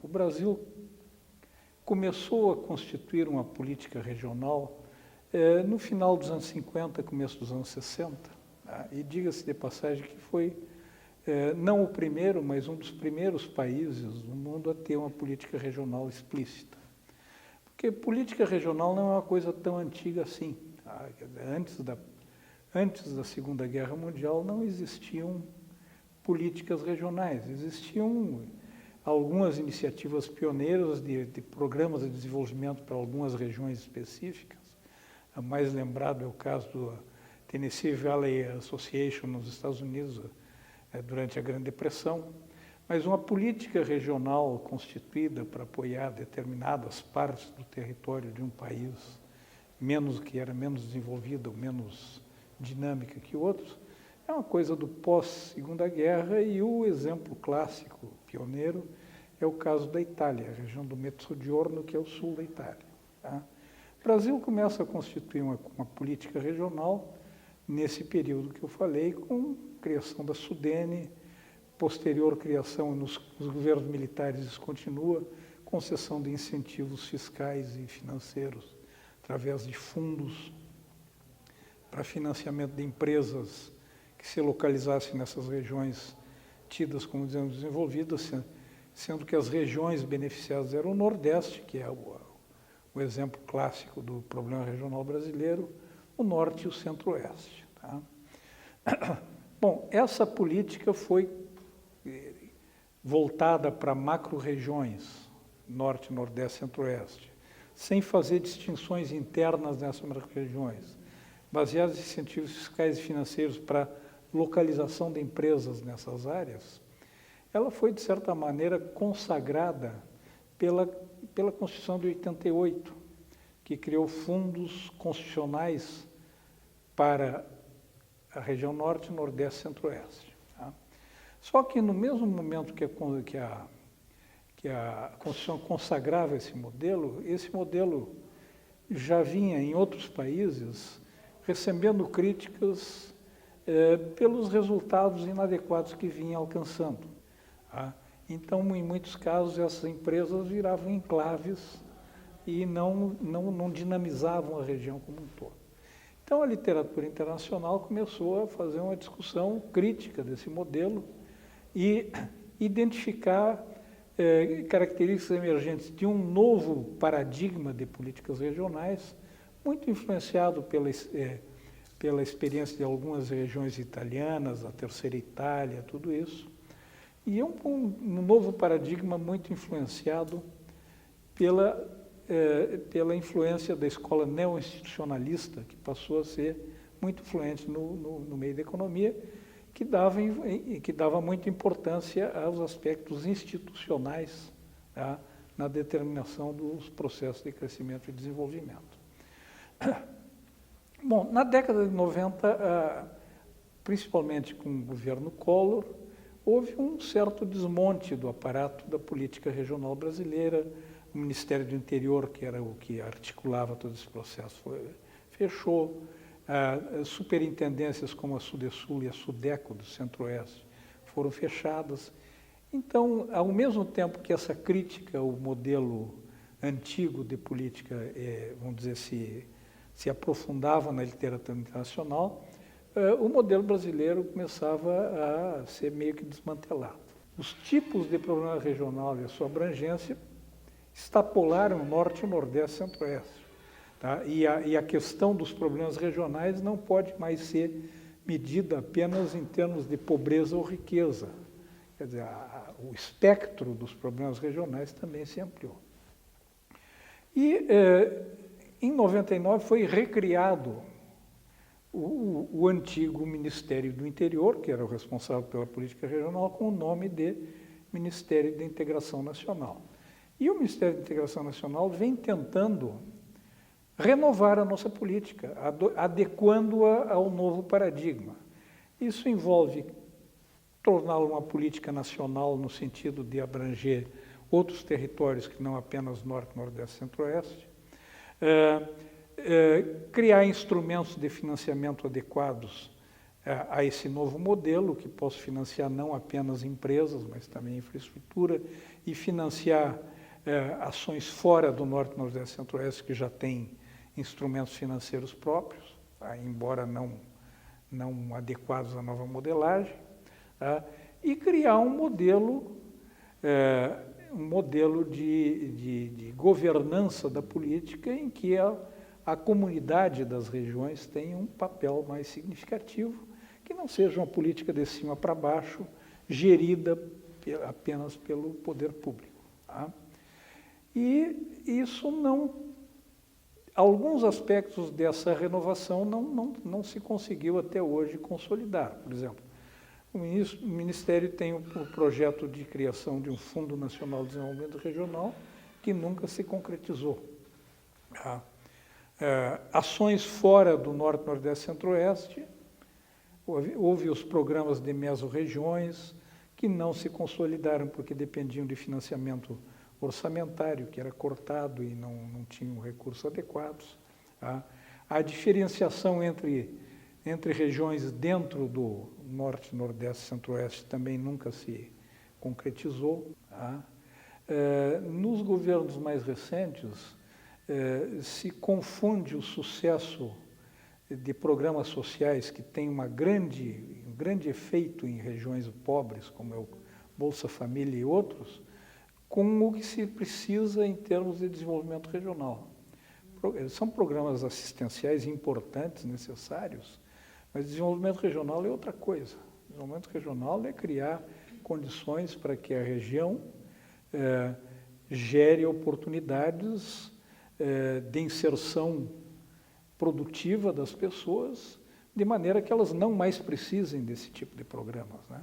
O Brasil começou a constituir uma política regional no final dos anos 50, começo dos anos 60, tá? E diga-se de passagem que foi não o primeiro, mas um dos primeiros países do mundo a ter uma política regional explícita. Porque política regional não é uma coisa tão antiga assim. Tá? Antes da Segunda Guerra Mundial não existiam políticas regionais, existiam algumas iniciativas pioneiras de programas de desenvolvimento para algumas regiões específicas. A mais lembrado é o caso do Tennessee Valley Association nos Estados Unidos, durante a Grande Depressão. Mas uma política regional constituída para apoiar determinadas partes do território de um país que era menos desenvolvida ou menos dinâmica que outros, é uma coisa do pós-Segunda Guerra, e o exemplo clássico, pioneiro, é o caso da Itália, a região do Mezzogiorno, que é o sul da Itália. Tá? O Brasil começa a constituir uma política regional nesse período que eu falei, com a criação da Sudene, posterior criação nos governos militares, isso continua, concessão de incentivos fiscais e financeiros através de fundos para financiamento de empresas que se localizassem nessas regiões tidas como desenvolvidas, sendo que as regiões beneficiadas eram o Nordeste, que é o exemplo clássico do problema regional brasileiro, o Norte e o Centro-Oeste. Tá? Bom, essa política foi voltada para macro-regiões, Norte, Nordeste, Centro-Oeste, sem fazer distinções internas nessas macro-regiões, baseadas em incentivos fiscais e financeiros para localização de empresas nessas áreas. Ela foi, de certa maneira, consagrada pela Constituição de 88, que criou fundos constitucionais para a região Norte, Nordeste e Centro-Oeste. Tá? Só que no mesmo momento que a Constituição consagrava esse modelo já vinha em outros países recebendo críticas pelos resultados inadequados que vinha alcançando. Tá? Então, em muitos casos, essas empresas viravam enclaves e não dinamizavam a região como um todo. Então, a literatura internacional começou a fazer uma discussão crítica desse modelo e identificar características emergentes de um novo paradigma de políticas regionais, muito influenciado pela experiência de algumas regiões italianas, a Terceira Itália, tudo isso, e um novo paradigma muito influenciado pela influência da escola neo-institucionalista, que passou a ser muito influente no meio da economia, que dava muita importância aos aspectos institucionais, tá, na determinação dos processos de crescimento e desenvolvimento. Bom, na década de 90, principalmente com o governo Collor, houve um certo desmonte do aparato da política regional brasileira. O Ministério do Interior, que era o que articulava todo esse processo, fechou. Superintendências como a Sudesul e a Sudeco do Centro-Oeste foram fechadas. Então, ao mesmo tempo que essa crítica ao modelo antigo de política, vamos dizer, se aprofundava na literatura internacional, o modelo brasileiro começava a ser meio que desmantelado. Os tipos de problema regional e a sua abrangência extrapolaram o Norte, o Nordeste e o Centro-Oeste. Tá? E a questão dos problemas regionais não pode mais ser medida apenas em termos de pobreza ou riqueza. Quer dizer, o espectro dos problemas regionais também se ampliou. E, em 99, foi recriado o antigo Ministério do Interior, que era o responsável pela política regional, com o nome de Ministério da Integração Nacional. E o Ministério da Integração Nacional vem tentando renovar a nossa política, adequando-a ao novo paradigma. Isso envolve torná-la uma política nacional no sentido de abranger outros territórios que não apenas Norte, Nordeste e Centro-Oeste, criar instrumentos de financiamento adequados a esse novo modelo, que posso financiar não apenas empresas, mas também infraestrutura, e financiar ações fora do Norte, Nordeste e Centro-Oeste, que já têm instrumentos financeiros próprios, tá? Embora não adequados à nova modelagem, tá? E criar um modelo de governança da política em que a comunidade das regiões tenha um papel mais significativo, que não seja uma política de cima para baixo, gerida apenas pelo poder público. Tá? E isso alguns aspectos dessa renovação não se conseguiu até hoje consolidar. Por exemplo, o Ministério tem o projeto de criação de um Fundo Nacional de Desenvolvimento Regional, que nunca se concretizou. Tá? Ações fora do Norte, Nordeste e Centro-Oeste, houve os programas de mesorregiões, que não se consolidaram porque dependiam de financiamento orçamentário, que era cortado e não tinham recursos adequados. Tá? A diferenciação entre regiões dentro do Norte, Nordeste e Centro-Oeste também nunca se concretizou. Tá? Nos governos mais recentes, se confunde o sucesso de programas sociais que têm um grande efeito em regiões pobres, como é o Bolsa Família e outros, com o que se precisa em termos de desenvolvimento regional. São programas assistenciais importantes, necessários, mas desenvolvimento regional é outra coisa. Desenvolvimento regional é criar condições para que a região gere oportunidades de inserção produtiva das pessoas, de maneira que elas não mais precisem desse tipo de programas, né?